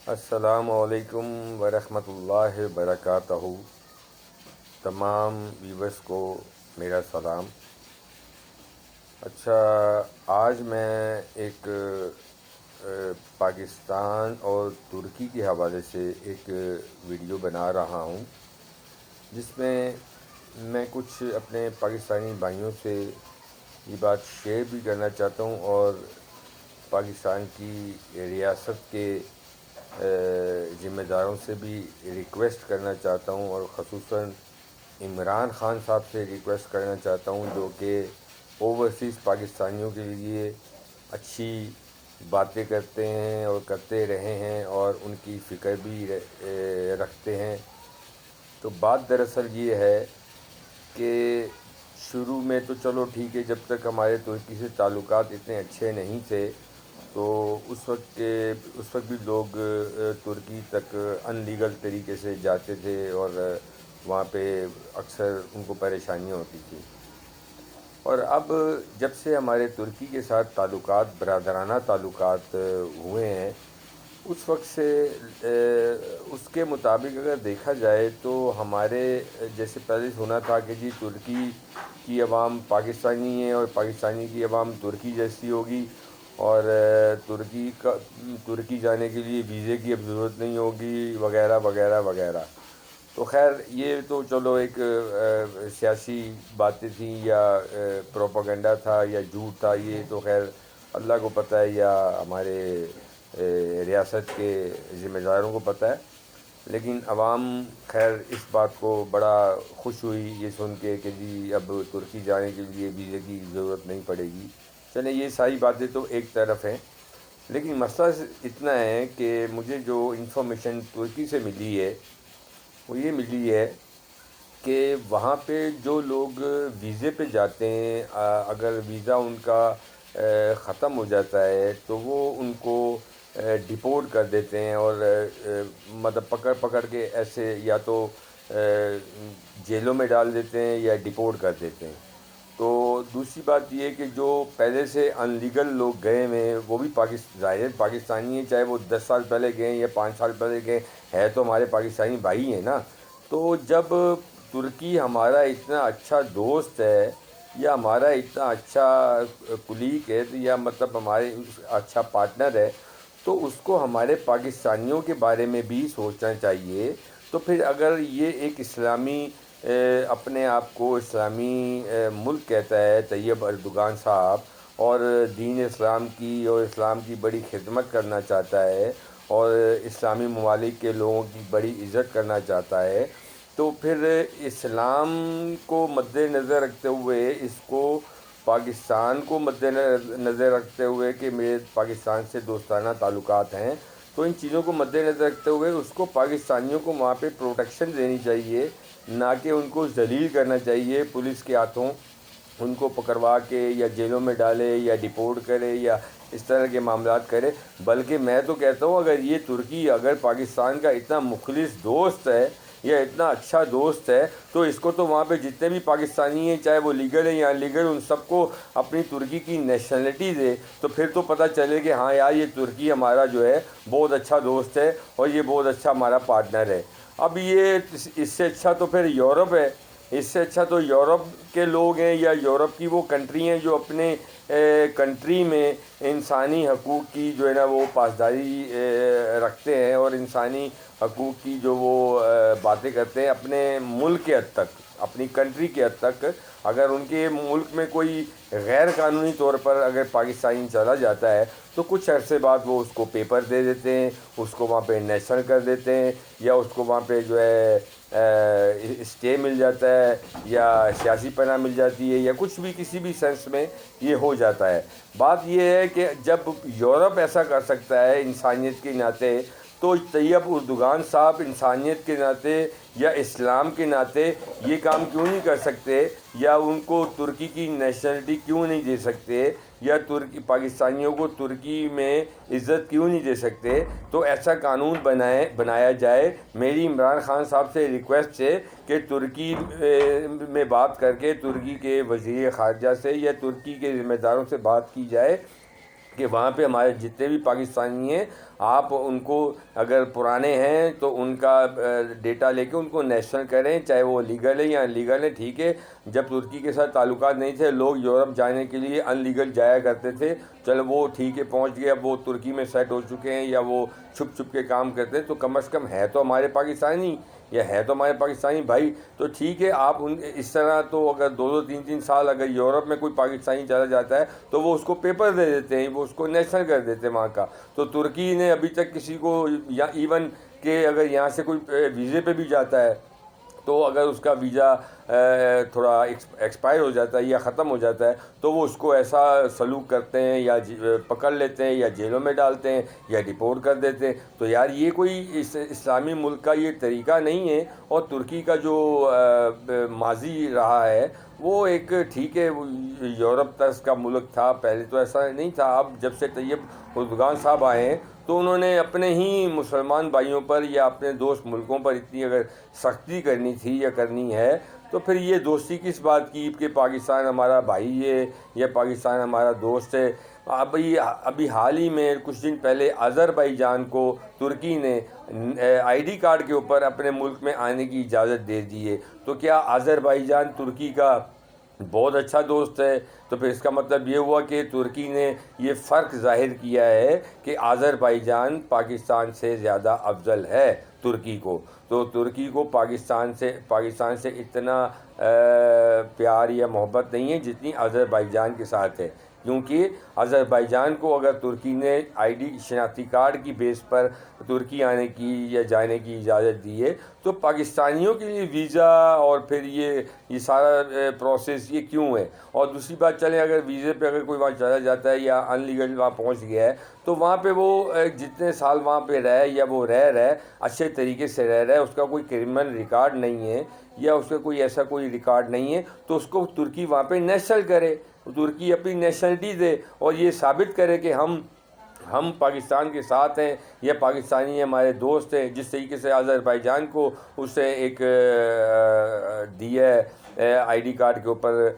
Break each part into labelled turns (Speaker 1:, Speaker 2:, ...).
Speaker 1: السلام علیکم ورحمۃ اللہ وبرکاتہ۔ تمام ویورز کو میرا سلام۔ اچھا، آج میں ایک پاکستان اور ترکی کے حوالے سے ایک ویڈیو بنا رہا ہوں، جس میں کچھ اپنے پاکستانی بھائیوں سے یہ بات شیئر بھی کرنا چاہتا ہوں اور پاکستان کی ریاست کے ذمہ داروں سے بھی ریکویسٹ کرنا چاہتا ہوں، اور خصوصاً عمران خان صاحب سے ریکویسٹ کرنا چاہتا ہوں، جو کہ اوورسیز پاکستانیوں کے لیے اچھی باتیں کرتے ہیں اور کرتے رہے ہیں اور ان کی فکر بھی رکھتے ہیں۔ تو بات دراصل یہ ہے کہ شروع میں تو چلو ٹھیک ہے، جب تک ہمارے ترکی سے تعلقات اتنے اچھے نہیں تھے تو اس وقت بھی لوگ ترکی تک ان لیگل طریقے سے جاتے تھے اور وہاں پہ اکثر ان کو پریشانیاں ہوتی تھیں۔ اور اب جب سے ہمارے ترکی کے ساتھ تعلقات، برادرانہ تعلقات ہوئے ہیں، اس وقت سے اس کے مطابق اگر دیکھا جائے تو ہمارے جیسے پہلے ہونا تھا کہ جی ترکی کی عوام پاکستانی ہے اور پاکستانی کی عوام ترکی جیسی ہوگی، اور ترکی جانے کے لیے ویزے کی اب ضرورت نہیں ہوگی، وغیرہ وغیرہ وغیرہ۔ تو خیر یہ تو چلو ایک سیاسی باتیں تھیں یا پروپیگنڈا تھا یا جھوٹ تھا، یہ تو خیر اللہ کو پتہ ہے یا ہمارے ریاست کے ذمہ داروں کو پتہ ہے۔ لیکن عوام خیر اس بات کو بڑا خوش ہوئی یہ سن کے کہ جی اب ترکی جانے کے لیے ویزے کی ضرورت نہیں پڑے گی۔ چلیں یہ ساری باتیں تو ایک طرف ہیں، لیکن مسئلہ اتنا ہے کہ مجھے جو انفارمیشن ترکی سے ملی ہے وہ یہ ملی ہے کہ وہاں پہ جو لوگ ویزے پہ جاتے ہیں، اگر ویزا ان کا ختم ہو جاتا ہے تو وہ ان کو ڈپورٹ کر دیتے ہیں، اور مطلب پکڑ کے ایسے یا تو جیلوں میں ڈال دیتے ہیں یا ڈپورٹ کر دیتے ہیں۔ تو دوسری بات یہ کہ جو پہلے سے ان لیگل لوگ گئے ہوئے ہیں وہ بھی ظاہر پاکستانی ہیں، چاہے وہ 10 سال پہلے گئے یا 5 سال پہلے گئے، ہے تو ہمارے پاکستانی بھائی ہیں نا۔ تو جب ترکی ہمارا اتنا اچھا دوست ہے یا ہمارا اتنا اچھا کلیگ ہے یا مطلب ہمارے اچھا پارٹنر ہے، تو اس کو ہمارے پاکستانیوں کے بارے میں بھی سوچنا چاہیے۔ تو پھر اگر یہ ایک اسلامی اپنے آپ کو اسلامی ملک کہتا ہے طیب اردگان صاحب، اور دین اسلام کی اور اسلام کی بڑی خدمت کرنا چاہتا ہے اور اسلامی ممالک کے لوگوں کی بڑی عزت کرنا چاہتا ہے، تو پھر اسلام کو مد نظر رکھتے ہوئے، اس کو پاکستان کو مد نظر رکھتے ہوئے کہ میرے پاکستان سے دوستانہ تعلقات ہیں، تو ان چیزوں کو مد نظر رکھتے ہوئے اس کو پاکستانیوں کو وہاں پہ پروٹیکشن دینی چاہیے، نہ کہ ان کو ذلیل کرنا چاہیے پولیس کے ہاتھوں، ان کو پکڑوا کے یا جیلوں میں ڈالے یا ڈپورٹ کرے یا اس طرح کے معاملات کرے۔ بلکہ میں تو کہتا ہوں اگر یہ ترکی اگر پاکستان کا اتنا مخلص دوست ہے یا اتنا اچھا دوست ہے تو اس کو تو وہاں پہ جتنے بھی پاکستانی ہیں، چاہے وہ لیگل ہیں یا ان لیگل، ان سب کو اپنی ترکی کی نیشنلٹی دے، تو پھر تو پتہ چلے کہ ہاں یار یہ ترکی ہمارا جو ہے بہت اچھا دوست ہے اور یہ بہت اچھا ہمارا پارٹنر ہے۔ اب یہ اس سے اچھا تو پھر یورپ ہے، اس سے اچھا تو یورپ کے لوگ ہیں یا یورپ کی وہ کنٹری ہیں جو اپنے کنٹری میں انسانی حقوق کی جو ہے نا وہ پاسداری رکھتے ہیں اور انسانی حقوق کی جو وہ باتیں کرتے ہیں اپنے ملک کے حد تک، اپنی کنٹری کے حد تک۔ اگر ان کے ملک میں کوئی غیر قانونی طور پر اگر پاکستانی چلا جاتا ہے تو کچھ عرصے بعد وہ اس کو پیپر دے دیتے ہیں، اس کو وہاں پہ نیشنل کر دیتے ہیں، یا اس کو وہاں پہ جو ہے اسٹے مل جاتا ہے یا سیاسی پناہ مل جاتی ہے یا کچھ بھی کسی بھی سینس میں یہ ہو جاتا ہے۔ بات یہ ہے کہ جب یورپ ایسا کر سکتا ہے انسانیت کے ناطے، تو طیب اردگان صاحب انسانیت کے ناطے یا اسلام کے ناطے یہ کام کیوں نہیں کر سکتے، یا ان کو ترکی کی نیشنلٹی کیوں نہیں دے سکتے، یا پاکستانیوں کو ترکی میں عزت کیوں نہیں دے سکتے؟ تو ایسا قانون بنایا جائے۔ میری عمران خان صاحب سے ریکویسٹ ہے کہ ترکی میں بات کر کے ترکی کے وزیر خارجہ سے یا ترکی کے ذمہ داروں سے بات کی جائے کہ وہاں پہ ہمارے جتنے بھی پاکستانی ہیں آپ ان کو اگر پرانے ہیں تو ان کا ڈیٹا لے کے ان کو نیشنل کریں، چاہے وہ لیگل ہے یا ان لیگل ہے. ٹھیک ہے، جب ترکی کے ساتھ تعلقات نہیں تھے لوگ یورپ جانے کے لیے ان لیگل جایا کرتے تھے، چلو وہ ٹھیک ہے پہنچ گئے، اب وہ ترکی میں سیٹ ہو چکے ہیں یا وہ چھپ چھپ کے کام کرتے ہیں، تو کم از کم ہے تو ہمارے پاکستانی یا ہے تو ہمارے پاکستانی بھائی. تو ٹھیک ہے، آپ ان اس طرح تو اگر 2-3 سال اگر یورپ میں کوئی پاکستانی چلا جاتا ہے تو وہ اس کو پیپر دے دیتے ہیں، وہ اس کو نیشنل کر دیتے ہیں وہاں کا. تو ترکی نے ابھی تک کسی کو، یا ایون کہ اگر یہاں سے کوئی ویزے پہ بھی جاتا ہے تو اگر اس کا ویزا تھوڑا ایکسپائر ہو جاتا ہے یا ختم ہو جاتا ہے تو وہ اس کو ایسا سلوک کرتے ہیں یا پکڑ لیتے ہیں یا جیلوں میں ڈالتے ہیں یا ڈپورٹ کر دیتے ہیں. تو یار یہ کوئی اسلامی ملک کا یہ طریقہ نہیں ہے. اور ترکی کا جو ماضی رہا ہے وہ ایک ٹھیک ہے یورپ طرز کا ملک تھا، پہلے تو ایسا نہیں تھا. اب جب سے طیب اردگان صاحب آئے ہیں تو انہوں نے اپنے ہی مسلمان بھائیوں پر یا اپنے دوست ملکوں پر اتنی اگر سختی کرنی تھی یا کرنی ہے تو پھر یہ دوستی کس بات کی کہ پاکستان ہمارا بھائی ہے یا پاکستان ہمارا دوست ہے. ابھی حال ہی میں کچھ دن پہلے آذربائیجان کو ترکی نے آئی ڈی کارڈ کے اوپر اپنے ملک میں آنے کی اجازت دے دی ہے. تو کیا آذربائیجان ترکی کا بہت اچھا دوست ہے؟ تو پھر اس کا مطلب یہ ہوا کہ ترکی نے یہ فرق ظاہر کیا ہے کہ آذربائیجان پاکستان سے زیادہ افضل ہے ترکی کو. تو ترکی کو پاکستان سے اتنا پیار یا محبت نہیں ہے جتنی آذربائیجان کے ساتھ ہے. کیونکہ آذربائیجان کو اگر ترکی نے آئی ڈی شناختی کارڈ کی بیس پر ترکی آنے کی یا جانے کی اجازت دی ہے تو پاکستانیوں کے لیے ویزا اور پھر یہ سارا پروسیس یہ کیوں ہے؟ اور دوسری بات چلیں اگر ویزے پہ اگر کوئی وہاں چلا جاتا ہے یا ان لیگل وہاں پہنچ گیا ہے تو وہاں پہ وہ جتنے سال وہاں پہ رہے یا وہ رہے اچھے طریقے سے رہے اس کا کوئی کرمنل ریکارڈ نہیں ہے یا اس کا کوئی ایسا کوئی ریکارڈ نہیں ہے تو اس کو ترکی وہاں پہ نیشنل کرے، ترکی اپنی نیشنلٹی دے اور یہ ثابت کرے کہ ہم پاکستان کے ساتھ ہیں یا پاکستانی ہمارے دوست ہیں. جس طریقے سے آذربائیجان کو اسے ایک دیا ہے آئی ڈی کارڈ کے اوپر،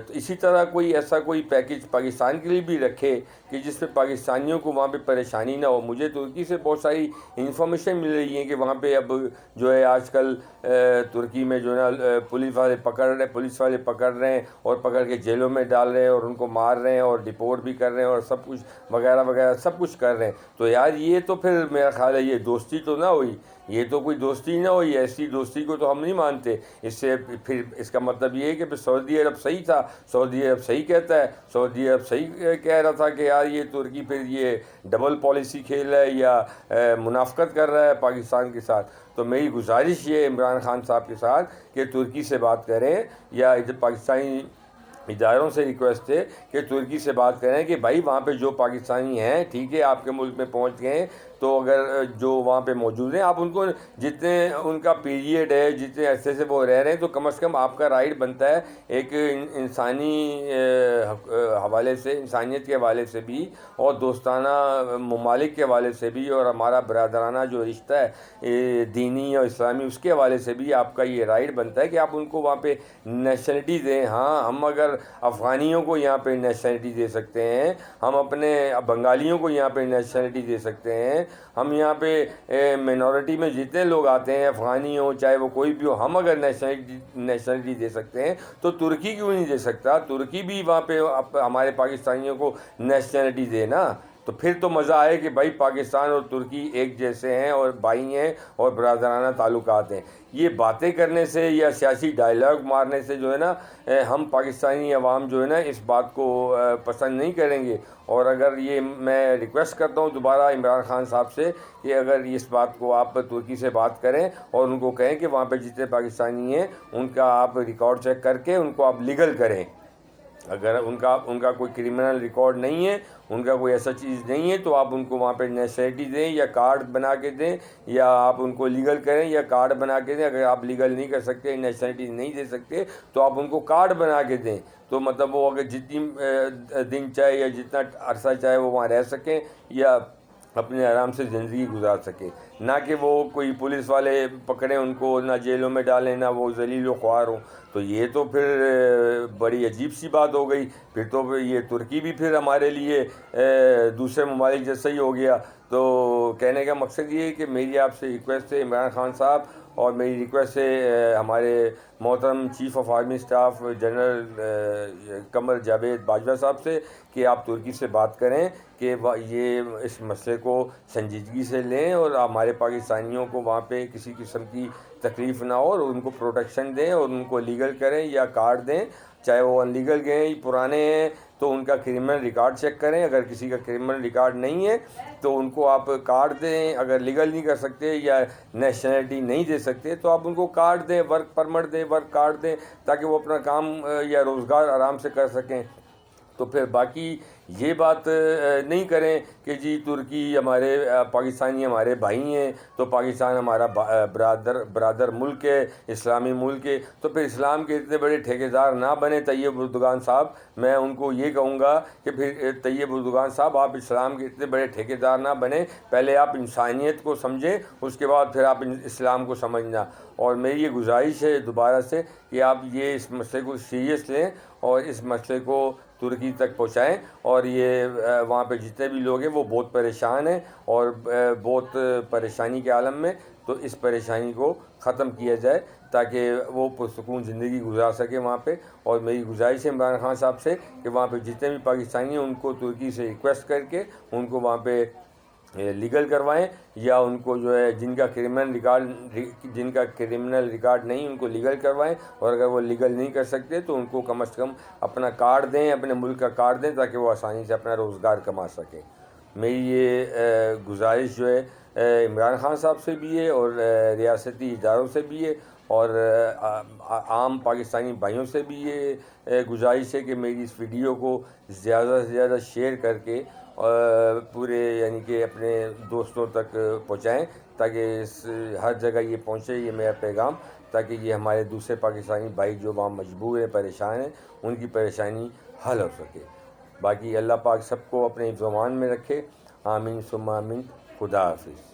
Speaker 1: تو اسی طرح کوئی ایسا کوئی پیکج پاکستان کے لیے بھی رکھے کہ جس پہ پاکستانیوں کو وہاں پہ پریشانی نہ ہو. مجھے ترکی سے بہت ساری انفارمیشن مل رہی ہیں کہ وہاں پہ اب جو ہے آج کل ترکی میں جو ہے نا پولیس والے پکڑ رہے ہیں اور پکڑ کے جیلوں میں ڈال رہے ہیں اور ان کو مار رہے ہیں اور ڈپورٹ بھی کر رہے ہیں اور سب کچھ وغیرہ وغیرہ سب کچھ کر رہے ہیں. تو یار یہ تو پھر میرا خیال ہے یہ دوستی تو نہ ہوئی، یہ تو کوئی دوستی نہ ہوئی. ایسی دوستی کو تو ہم نہیں مانتے. اس سے پھر اس کا مطلب یہ ہے کہ سعودی عرب صحیح تھا، سعودی عرب صحیح کہتا ہے، سعودی عرب صحیح کہہ رہا تھا کہ یار یہ ترکی پھر یہ ڈبل پالیسی کھیل رہا ہے یا منافقت کر رہا ہے پاکستان کے ساتھ. تو میری گزارش یہ عمران خان صاحب کے ساتھ کہ ترکی سے بات کریں یا پاکستانی اداروں سے ریکویسٹ ہے کہ ترکی سے بات کریں کہ بھائی وہاں پہ جو پاکستانی ہیں ٹھیک ہے آپ کے ملک میں پہنچ گئے ہیں تو اگر جو وہاں پہ موجود ہیں آپ ان کو جتنے ان کا پیریڈ ہے جتنے عرصے سے وہ رہ رہے ہیں تو کم از کم آپ کا رائٹ بنتا ہے ایک انسانی حوالے سے، انسانیت کے حوالے سے بھی اور دوستانہ ممالک کے حوالے سے بھی اور ہمارا برادرانہ جو رشتہ ہے دینی اور اسلامی اس کے حوالے سے بھی آپ کا یہ رائٹ بنتا ہے کہ آپ ان کو وہاں پہ نیشنلٹی دیں. ہاں ہم اگر افغانیوں کو یہاں پہ نیشنلٹی دے سکتے ہیں، ہم اپنے بنگالیوں کو یہاں پہ نیشنلٹی دے سکتے ہیں، ہم یہاں پہ مینورٹی میں جتنے لوگ آتے ہیں افغانی ہوں چاہے وہ کوئی بھی ہو، ہم اگر نیشنلٹی دے سکتے ہیں تو ترکی کیوں نہیں دے سکتا؟ ترکی بھی وہاں پہ ہمارے پاکستانیوں کو نیشنلٹی دے نا. تو پھر تو مزہ آئے کہ بھائی پاکستان اور ترکی ایک جیسے ہیں اور بھائی ہیں اور برادرانہ تعلقات ہیں. یہ باتیں کرنے سے یا سیاسی ڈائلاگ مارنے سے جو ہے نا ہم پاکستانی عوام جو ہے نا اس بات کو پسند نہیں کریں گے. اور اگر یہ میں ریکویسٹ کرتا ہوں دوبارہ عمران خان صاحب سے کہ اگر اس بات کو آپ ترکی سے بات کریں اور ان کو کہیں کہ وہاں پہ جتنے پاکستانی ہیں ان کا آپ ریکارڈ چیک کر کے ان کو آپ لیگل کریں. اگر ان کا کوئی کرمنل ریکارڈ نہیں ہے، ان کا کوئی ایسا چیز نہیں ہے تو آپ ان کو وہاں پہ نیشنلٹی دیں یا کارڈ بنا کے دیں یا آپ ان کو لیگل کریں یا کارڈ بنا کے دیں. اگر آپ لیگل نہیں کر سکتے، نیشنلٹی نہیں دے سکتے تو آپ ان کو کارڈ بنا کے دیں. تو وہ اگر جتنی دن چاہے یا جتنا عرصہ چاہے وہ وہاں رہ سکیں یا اپنے آرام سے زندگی گزار سکے، نہ کہ وہ کوئی پولیس والے پکڑیں ان کو، نہ جیلوں میں ڈالیں، نہ وہ ذلیل و خوار ہوں. تو یہ تو پھر بڑی عجیب سی بات ہو گئی. پھر تو یہ ترکی بھی پھر ہمارے لیے دوسرے ممالک جیسا ہی ہو گیا. تو کہنے کا مقصد یہ ہے کہ میری آپ سے ریکویسٹ ہے عمران خان صاحب، اور میری ریکویسٹ ہے ہمارے محترم chief of army staff general Qamar Javed Bajwa صاحب سے، کہ آپ ترکی سے بات کریں کہ یہ اس مسئلے کو سنجیدگی سے لیں، اور ہمارے پاکستانیوں کو وہاں پہ کسی قسم کی تکلیف نہ ہو، اور ان کو پروٹیکشن دیں، اور ان کو لیگل کریں یا کارڈ دیں. چاہے وہ ان لیگل گئے پرانے ہیں تو ان کا کرمنل ریکارڈ چیک کریں. اگر کسی کا کرمنل ریکارڈ نہیں ہے تو ان کو آپ کارڈ دیں. اگر لیگل نہیں کر سکتے یا نیشنلٹی نہیں دے سکتے تو آپ ان کو کارڈ دیں، ورک پرمٹ دیں، ورک کارڈ دیں، تاکہ وہ اپنا کام یا روزگار آرام سے کر سکیں. تو پھر باقی یہ بات نہیں کریں کہ جی ترکی ہمارے پاکستانی ہمارے بھائی ہیں، تو پاکستان ہمارا برادر ملک ہے، اسلامی ملک ہے. تو پھر اسلام کے اتنے بڑے ٹھیکیدار نہ بنے طیب اردگان صاحب. میں ان کو یہ کہوں گا کہ پھر طیب اردگان صاحب آپ اسلام کے اتنے بڑے ٹھیکیدار نہ بنیں. پہلے آپ انسانیت کو سمجھیں، اس کے بعد پھر آپ اسلام کو سمجھنا. اور میری یہ گزارش ہے دوبارہ سے کہ آپ یہ اس مسئلے کو سیریس لیں اور اس مسئلے کو ترکی تک پہنچائیں. اور یہ وہاں پہ جتنے بھی لوگ ہیں وہ بہت پریشان ہیں اور بہت پریشانی کے عالم میں. تو اس پریشانی کو ختم کیا جائے تاکہ وہ پرسکون زندگی گزار سکے وہاں پہ. اور میری گزارش ہے عمران خان صاحب سے کہ وہاں پہ جتنے بھی پاکستانی ہیں ان کو ترکی سے ریکویسٹ کر کے ان کو وہاں پہ لیگل کروائیں، یا ان کو جو ہے جن کا کرمنل ریکارڈ نہیں ان کو لیگل کروائیں. اور اگر وہ لیگل نہیں کر سکتے تو ان کو کم از کم اپنا کارڈ دیں، اپنے ملک کا کارڈ دیں، تاکہ وہ آسانی سے اپنا روزگار کما سکیں. میری یہ گزارش جو ہے عمران خان صاحب سے بھی ہے اور ریاستی اداروں سے بھی ہے، اور عام پاکستانی بھائیوں سے بھی یہ گزارش ہے کہ میری اس ویڈیو کو زیادہ سے زیادہ شیئر کر کے پورے یعنی کہ اپنے دوستوں تک پہنچائیں، تاکہ ہر جگہ یہ پہنچے یہ میرا پیغام، تاکہ یہ ہمارے دوسرے پاکستانی بھائی جو وہاں مجبور ہیں، پریشان ہیں، ان کی پریشانی حل ہو سکے. باقی اللہ پاک سب کو اپنے حفظ و امان میں رکھے. آمین ثم آمین. خدا حافظ.